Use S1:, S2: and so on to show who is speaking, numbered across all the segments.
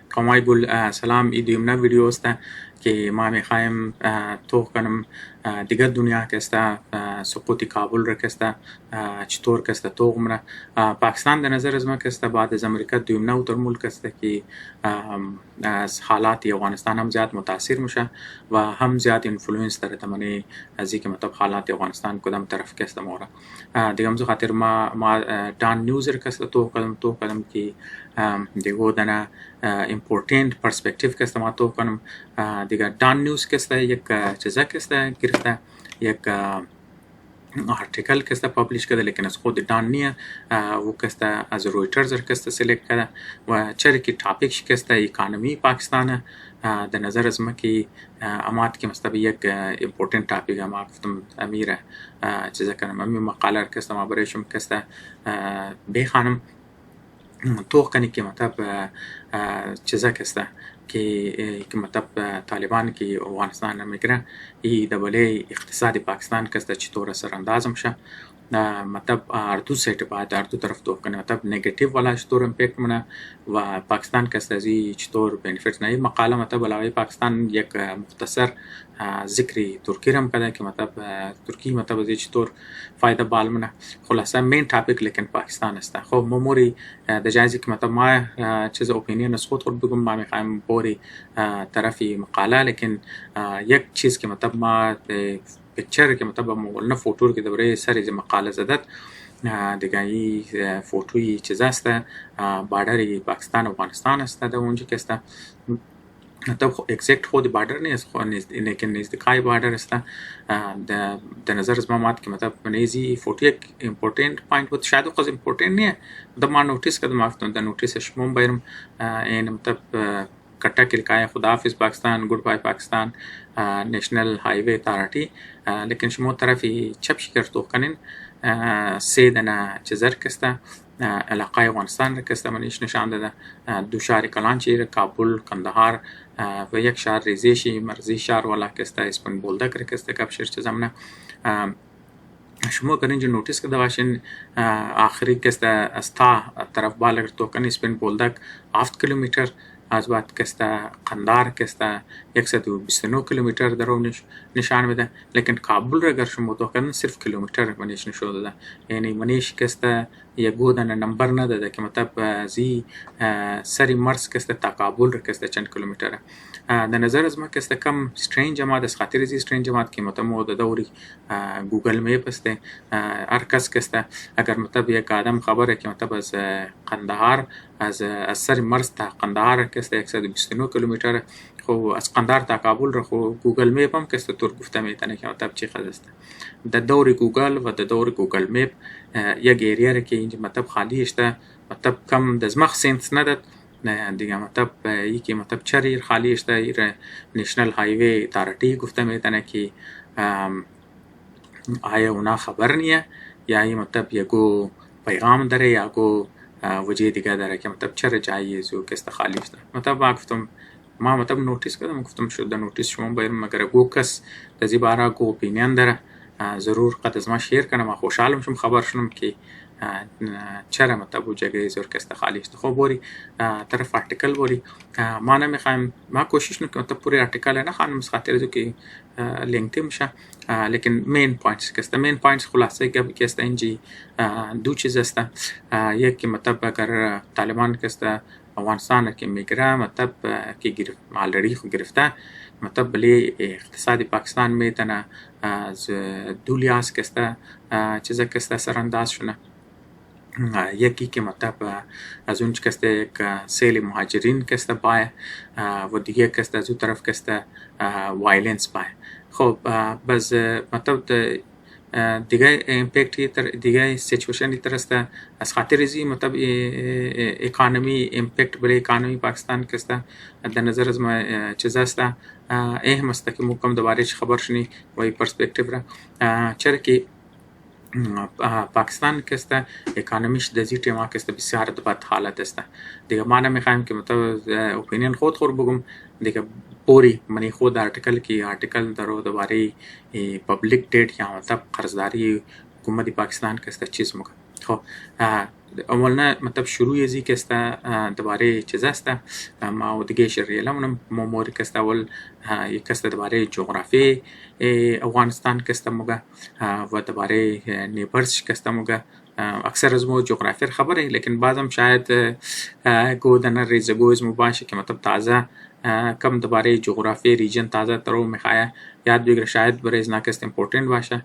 S1: کامای گل سلام ای دوئم ویدیو است که ما میخوایم تو کنم دیگر دنیا کسته سقوط کابل را کسته چطور کسته تو عمره پاکستان در نظر از ما کسته بعد از امریکا دوئم نو تر ملک کسته که از حالاتی اوغانستان هم زیاد متاثر میشه و هم زیاد اینفلوئنس داره تمنی از اینکه مطلب حالات اوغانستان کدام طرف کسته مورا دیگه همزو خاطر ما دان نیوز را کسته تو کدام که دیگه دنا امپورتنت پرسپکتیو کسته ما تو کنم دیگه دان نیوز کسته یک چیزا کسته گرفته یک آرتیکل کسته پابلیش کرده لیکن از خود دان نیه و کسته از رویترز کسته سلیکت کرده و چرا که ټاپیک کسته اکانومی پاکستان در نظر از ما که امات که مستبی یک امپورتنت ټاپیک ما گفتم امیر چیزا کنم امی مقاله کسته ما برایشم کسته میخانوم تو کنی که مطلب چیزا کسته که مطلب طالبان که اوغانستان میگیره ای دبله اقتصادی پاکستان کسته چطور سرانداز میشه مطلب دو سایت بعد دو طرف تو کنه مطلب نگاتیو والا چطور امپیکت منه و پاکستان کسته زی چطور بینیفیت نه مقاله مطلب علاوه پاکستان یک مختصر ذکری ترکی رم کرده که مطلب ترکی مطلب زی چطور فایده بال منه خلاصه مین ټاپیک لیکن پاکستان است خب موری د جایزی که مطلب ما چیز اپینین از خود بگم ما میخوایم بوری طرفی مقاله لیکن یک چیز که مطلب ما پکچر که مطلب مولنا فوتور که دوره سری مقاله زدد دیگه ای فوتوی چیز است باردر پاکستان و افغانستان است در اونجا که است مطلب اگزکت خود باردر نیست لیکن نزدیکای باردر است در نظر از ما که مطلب نیزی فوتو یک امپورتنت پوینت بود شاید خود امپورتنت نیه در ما نوتیس کردم افتون در نوتیسش من بیرم این مطلب کٹا کے لکھا ہے خداحافظ Pakistan good bye Pakistan national highway authority لیکن شما طرفی چپ شکر تو کنین سیدنا چزر کسته علاقه افغانستان کسته منیش نشان داده دو شهر کلانچی کابل کندهار و یک شهر ریزیشی مرزی شهر والا کسته اسپن بولدک کسته کبشر چزمنه شما کنین جو نوٹس کرده باشین آخری کسته استا طرف بالگر تو کنین اسپن بولدک 7 کیلومتر از بعد کسته قندار کسته 129 کیلومتر در اون نشان میده لیکن کابل را اگر شما تو کنن صرف کیلومتر منیش نشون داده یعنی منیش کسته یه گودن نمبر نداده که مطلب زی سری مرز کسته تا کابل را کسته چند کیلومتره در نظر از ما کسته کم سترین جماعت از خاطر زی سترین جماعت که مطلب د دوری گوگل میپ است هر کس کسته اگر مطلب یک آدم خبره که مطلب از قندهار از سری مرز تا قندهار کسته 129 کیلومتر خو از قندهار تا کابل را خو گوگل میپ هم کسته طور گفته میتونه که مطلب چی خواهد است در دور گوگل و در دور گوگل میپ یک ایریا را که اینجا مطلب خالی اشته مطلب کم دزمخ سینس نداد دیگه مطلب یکی مطلب چریر خالی اشته ایر نیشنل های وی اتھارٹی گفته میتونه که آیا اونا خبر نیه یا ای مطلب یکو پیغام داره یا کو وجه دیگه داره که مطلب چرا جایی زو کسته خالی اشته مطلب گفتم ما مطلب نوتیس کردم گفتم شده نوتیس شما باید مگر گو کس دزی بارا گو اپینین داره ضرور قد از ما شیر کنم ما خوشحالم شم خبر شدم که چرا مطلب و جگه زور کسته خالی است خب بوری طرف آرتیکل بوری ما نمیخوایم ما کوشش نکنم مطلب پوری آرتیکل نخوانم از خاطر از که لینک میشه لیکن مین پوینتس کسته مین پوینتس خلاصه که است اینجی دو چیز است یک مطلب اگر طالبان کسته افغانستان که میگیره مطلب که آلریدی خو گرفته مطلب بلی اقتصادی پاکستان میتونه از دو لحاظ کسته چیزا کسته سرانداز شونه یکی که مطلب از اون کسته یک سیل مهاجرین کسته بای و دیگه کسته از اون طرف کسته وایلنس بای خب بس مطلب دیگه امپیکت دیگه سیچویشن ترسته از خاطر زی مطلب اکانومی امپیکت برای اکانومی پاکستان کسته در نظر از ما چیز است اهم است که مکم دوباره خبر شنی و پرسپکتیو را چرا که پاکستان کسته اکانومیش دزی تیما کسته بسیار بد حالت است دیگه ما نمیخوایم که مطلب اپینین خود بگم دیگه پوری منی خود آرتیکل کی آرتیکل درو دوباره پبلک ڈیٹ یا مطلب قرضداری حکومت پاکستان کسته چیز مگه خب اولنا مطلب شروع زی که است درباره چیز است ما و دیگه شریعه منم موری که است اول یک است درباره جغرافی افغانستان که است موگه و درباره نیبرز که است موگه اکثر از ما جغرافی خبره لیکن بعضم شاید گودن ریزگوز مباشه که مطلب تازه کم درباره جغرافی ریجن تازه ترو میخواه یاد بگیره شاید برای ازنا که است امپورتنت باشه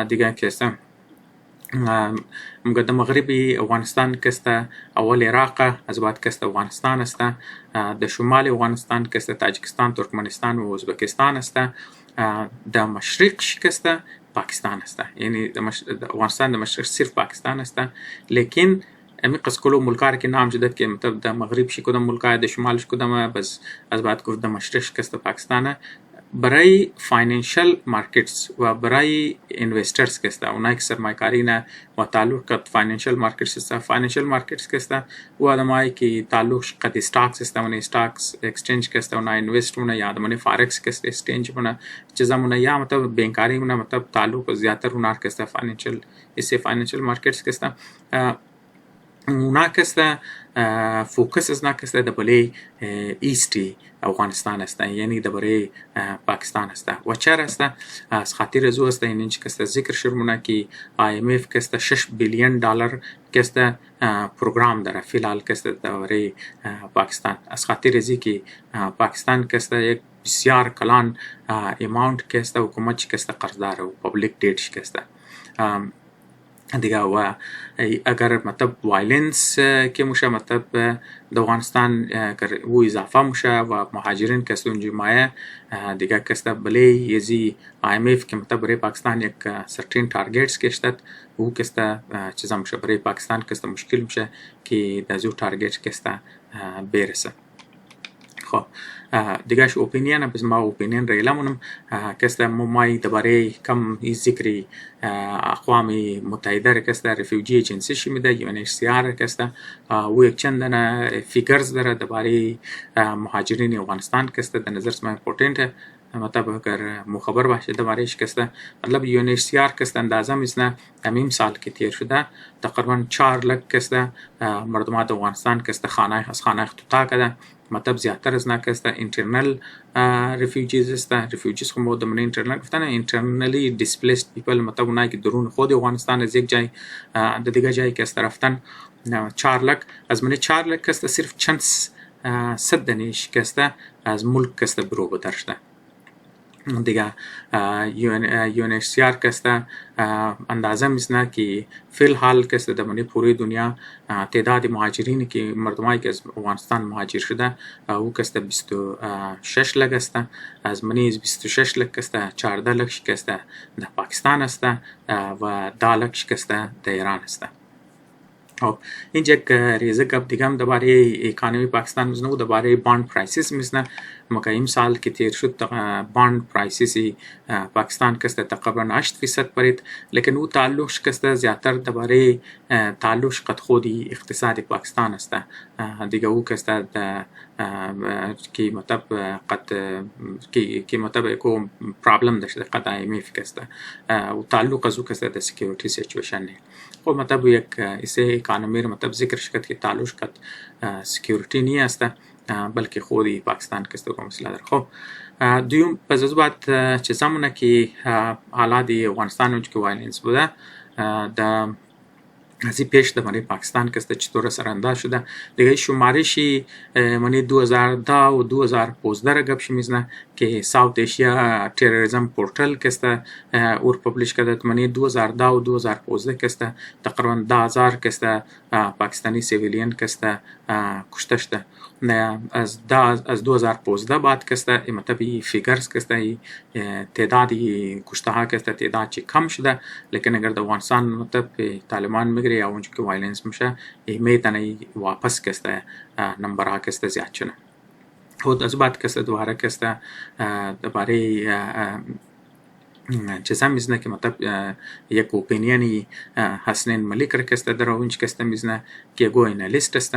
S1: دیگه که است مقدم مغربی افغانستان که است اول عراق از بعد که است افغانستان است در شمال افغانستان که است تاجیکستان ترکمنستان و ازبکستان است در مشرق که است پاکستان است یعنی افغانستان در مشرق صرف پاکستان است لیکن امی قصد کلو ملکار که نام جدد که مطلب در مغرب شی کدام ملکار در شمالش کدام بس از بعد گفت در مشرق که است پاکستان برای فاینانشل مارکتس و برای اینوسترز که است اونایی که سرمایه‌کاری نه و تعلق قد فاینانشل مارکتس است فاینانشل مارکتس که است و آدمایی که تعلق قد استاکس است اون استاکس اکسچنج که است اون اینوست مونه یا آدمانی فارکس که است اکسچنج مونه چیزا مونه یا مطلب بینکاری مونه مطلب تعلق زیاتر اونار که است فاینانشل اسه فاینانشل مارکتس که است اونا که است فوکس از نا که است دبلی ایستی افغانستان است یعنی درباره پاکستان است و چرا است از خاطر از او است این که است ذکر شرمونه که IMF که است 6 بیلیون دلار که است پروگرام داره فیلال که است درباره پاکستان از خاطر از که پاکستان که است یک بسیار کلان اماونت که است حکومت که است قرضدار و پبلیک دیت که است دیگه و اگر مطلب وایلنس که موشه مطلب در افغانستان و اضافه موشه و مهاجرین که است اونجا مایه دیگه که است بله یزی IMF که مطلب برای پاکستان یک سرټین تارگیتس که اشتد او که است چیزا موشه برای پاکستان که است مشکل میشه که در زو تارگیت که است برسه خب دیگهش اوپینین بس ما اوپینین ریلمونم که است مای درباره کم ذکری اقوام متحده که است رفیوجی ایجنسی شی میده UNHCR که است و یک چندن فیگرز داره درباره مهاجرین افغانستان که است در نظر ما امپورتنت مطلب اگر مخبر باشه دربارهش که است مطلب UNHCR که است اندازه میزنه همین سال که تیر شده تقریبا 4 لک که است مردمات افغانستان که است خانه اختطاع کرده مطلب زیادتر از که است اینترنل ریفیوجیز است ریفیوجیز خو مود من اینترنل گفتن اینترنلی دیسپلیسد پیپل مطلب اونایی که درون خود افغانستان از یک جای در دیگه جایی که است رفتن 4 لک از من 4 لک است صرف چند صد دنیش که است از ملک که است برو بدرشته دیگه UNHCR که است اندازه میزنه که فی الحال که است در من پوری دنیا تعداد مهاجرینی که مردمایی که از افغانستان مهاجر شده او که است 26 لک است از من 26 لک است 14 لک که است در پاکستان است و 10 لک که است در ایران است خب اینجا یک ریزه گپ دیگه هم درباره اکانومی پاکستان میزنه و درباره باند پرایسیس میزنه مکه این سال که تیر شد باند پرایسیس پاکستان که است تقریبا 8% برید لیکن او تعلقش که است زیادتر درباره تعلقش قد خودی اقتصاد پاکستان است دیگه او که است که مطلب قد که مطلب کو پرابلم داشته قد IMF که است و تعلق از او که است د سکیورټی سچویشن نه خب مطلب یک اسه اکانومی مطلب ذکر شکت که تعلق قد سکیورټی نه است بلکه خودی پاکستان که است کوم مسئله داره خب دویم پس از بعد چه زمونه که حالات افغانستان اونج که وایلنس بوده د ازی پیش در منی پاکستان که است چطور سرانداز شده دیگه شمارشی منی 2010 و 2015 را گپ میزنه که ساوت ایشیا تروریسم پورتال که است اور پبلیش کرده منی 2010 و 2015 که است تقریبا 10000 که است پاکستانی سیویلین که است کشته شده از 2015 بعد که است مطلب فیگرز که است تعداد کشته ها که است تعداد چی کم شده لیکن اگر در افغانستان مطلب طالبان میگیره یا اونجا که وایلنس میشه میتونه واپس که است نمبر ها که است زیاد شده خود از بعد که است دوباره که است درباره چیزا میزنه که مطلب یک اوپینینی حسنین ملیک را که است در اونجا که است میزنه که گو اینالیست است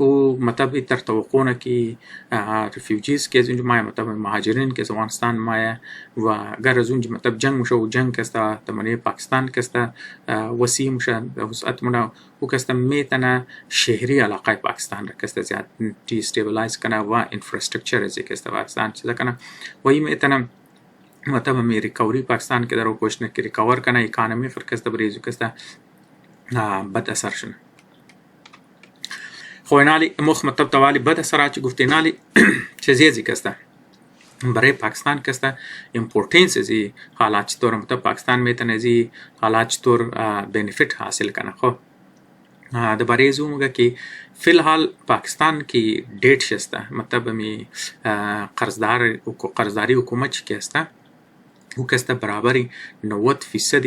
S1: و مطلب در توقعونه که ریفیوجیز که از اونجا مایه مطلب مهاجرین که از اوغانستان مایه و اگر از اونجا مطلب جنگ مشه و جنگ کسته تمنی پاکستان کسته وسیع مشه وسعت مونه و کسته میتنه شهری علاقه پاکستان را کسته زیاد تی استیبلایز کنه و انفراسترکچر از کسته پاکستان چیزا کنه و این میتنه مطلب می ریکوری پاکستان که در رو کوشش که ریکور کنه اکانومی خر کسته بریزو کسته بد اثر شنه خو اینالی مخ مطلب توالی بد اثرات چی گفته اینالی چیزی کسته برای پاکستان کسته امپورتنس ازی حالات چطور مطلب پاکستان میتونه ازی حالات چطور بینیفیٹ حاصل کنه خو د برای ازو مگه که فی الحال پاکستان کی ڈیٹ شسته مطلب می قرضداری حکومت چی کسته او کسته برابری 90%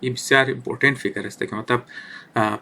S1: این بسیار امپورتنٹ فیگر است که مطلب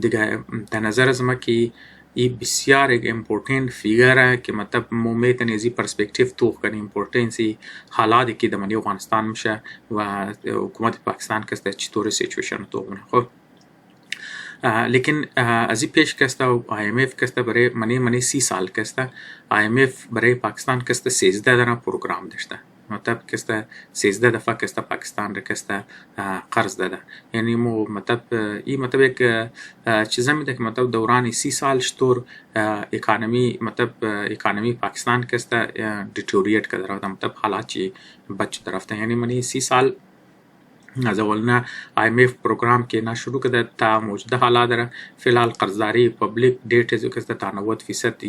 S1: دیگه در نظر از ما که این بسیار یک امپورتنٹ فیگر ہے که مطلب مومیت نیزی پرسپیکتیو توق کنی امپورتنسی حالات که دمانی افغانستان میشه و حکومت پاکستان کسته چطور سیچویشن توق کنه خب لیکن ازی پیش کسته و IMF کسته برای منی 30 سال کسته IMF برای پاکستان کسته 13 دنا پروگرام داشته مطلب کسته 13 دفعه کسته پاکستان را کسته قرض داده یعنی مو مطلب این مطلب یک چیزا میده که مطلب دوران 30 سال شطور اکانومی مطلب اکانومی پاکستان کسته دیتوریٹ کرده رفته مطلب حالات چی بچ رفته یعنی منی 30 سال از اولنا IMF پروگرام که نه شروع کرده تا موجوده حالات داره فی الحال قرضداری پبلیک ڈیٹ ازو کسته تا 90%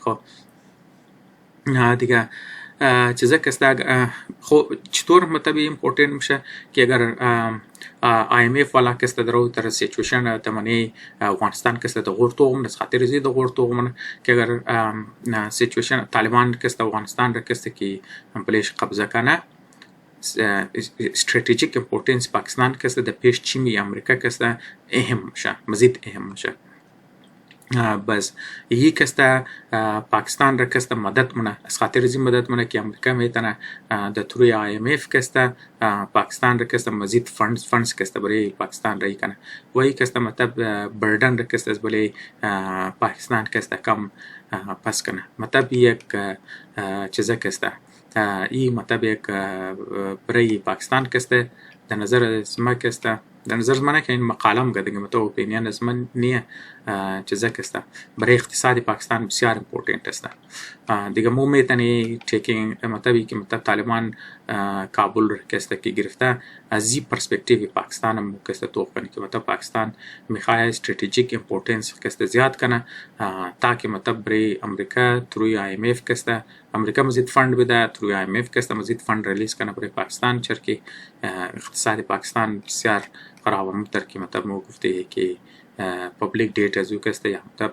S1: خب دیگه چیزا کسته خو چطور مطلب امپورتنٹ میشه که اگر IMF والا کسته درو تر سیچویشن تمنی افغانستان کسته د غور توغم از خاطر زی د غور توغم که اگر سیچویشن طالبان کسته افغانستان را کسته که بلیش قبضه کنه استراتژیک امپورتنس پاکستان کسته د پیش چینی امریکا کسته اهم میشه مزید اهم میشه بس یهی کسته پاکستان را کسته مدد مونه از خاطر زی مدد مونه که امریکا میتونه د تروی IMF کسته پاکستان را کسته مزید فندز کسته برای پاکستان رای کنه و یهی کسته مطلب بردن را کسته از برای پاکستان کسته کم پس کنه مطلب یک چیزا کسته این مطلب یک برای پاکستان کسته در نظر از ما کسته در نظر از من که این مقاله هم گده مطلب اپینین از من نیه چیزا کسته برای اقتصادی پاکستان بسیار امپورتنٹ است دیگه مو میتونی تیکینگ مطلبی که مطلب طالبان کابل کسته که گرفته از این پرسپکتیو پاکستان هم کسته توق کنه که مطلب پاکستان میخواه استراتژیک امپورتنس کسته زیاد کنه تاکه مطلب برای امریکا تروی IMF کسته امریکا مزید فند بده تروی IMF کسته مزید فند ریلیز کنه برای پاکستان چرکی اقتصاد پاکستان بسیار خراب متر که مطلب مو گفته که پبلیک ڈیٹ ازو کسته یا مطلب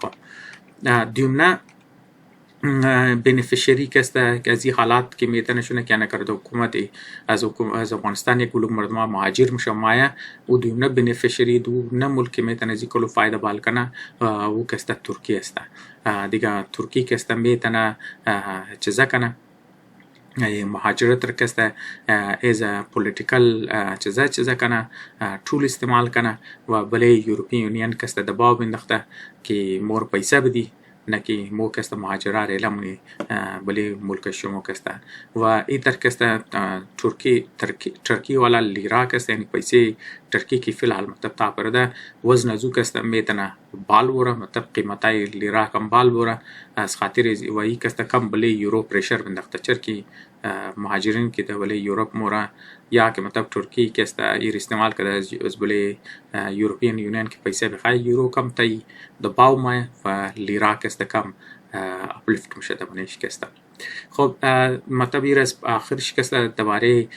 S1: خب دیومنا بینیفیشری کسته که از این حالات که میتونه شونه که نکرده حکومت از افغانستان یک کلوگ مردم مهاجر میشه مایه و دیومنا بینیفیشری دیومنا ملک میتونه از این کلو فایده بال کنه و کسته ترکیه است دیگه ترکیه کسته میتونه چیزا کنه مهاجرت رکسته از پولیتیکل چیزا کنه طول استعمال کنه و بله یوروپی یونین کسته دباو بندخته که مور پیسه بدی نکی مو کسته مهاجره ریلمونی بله ملک شما کسته و این تر کسته ترکی والا لیرا کسته یعنی پیسه ترکی کی فی الحال مطلب تا پرده وزن ازو کسته میتنه بال بوره مطلب قیمتای لیرا کم بال بوره از خاطر و این کسته کم بله یورو پریشر بندخته چرکی مهاجرین که ده بله یوروپ مورا یا که مطلب ترکی کسته ایر استعمال کرده از بله یوروپین یونین که پیسه بخواه یورو کم تایی دباو مای و لیرا کسته کم اپلیفت میشه دمانیش کسته خب مطلب ایر از آخرش کسته دواره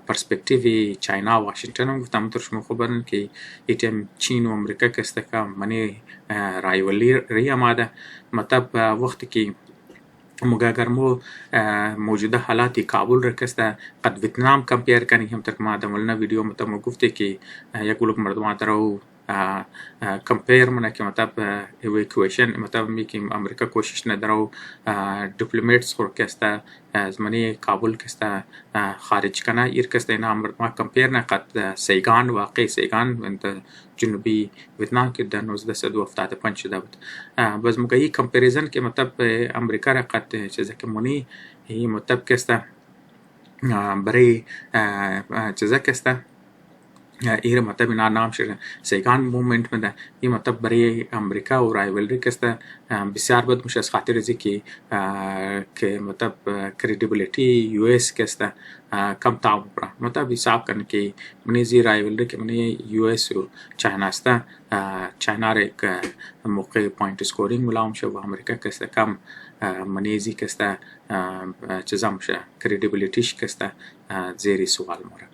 S1: پرسپکتیوی چاینا و واشنگتن هم گفتم منطور شما خوبرن که ایتیم چین و امریکا کسته کم منی رایولی ری آماده مطلب وقتی که مگر مو موجوده حالاتی کابل را کسته قد ویتنام کمپیر کنی هم تک ما دمولنا ویڈیو مطلب گفته که یک گلوک مردم درو کمپیر منه که مطلب ایویکویشن مطلب میگیم امریکا کوشش نداره دیپلماتس خور کسته از منی کابل کسته خارج کنه ایر کسته اینا ما کمپیر نقد سیگان واقعی سیگان جنوبی ویتنام که در 1975 شده بود باز موقع این کمپریزن که مطلب امریکا را قد چیزه که منی این مطلب کسته برای چیزه کسته ایر مطلب اینا نام شده سیگان مومنت مده این مطلب برای امریکا و رایولری کسته بسیار بد میشه از خاطر ازی که مطلب کریدیبلیتی یو ایس کسته کم تعب برا مطلب حساب کنه که منی زی رایولری که منی یو ایس و چاینا است چاینا را یک موقع پوینت سکورینگ ملام شه و امریکا کسته کم منی زی کسته چیزا میشه کریدیبلیتیش کسته زیر سوال مره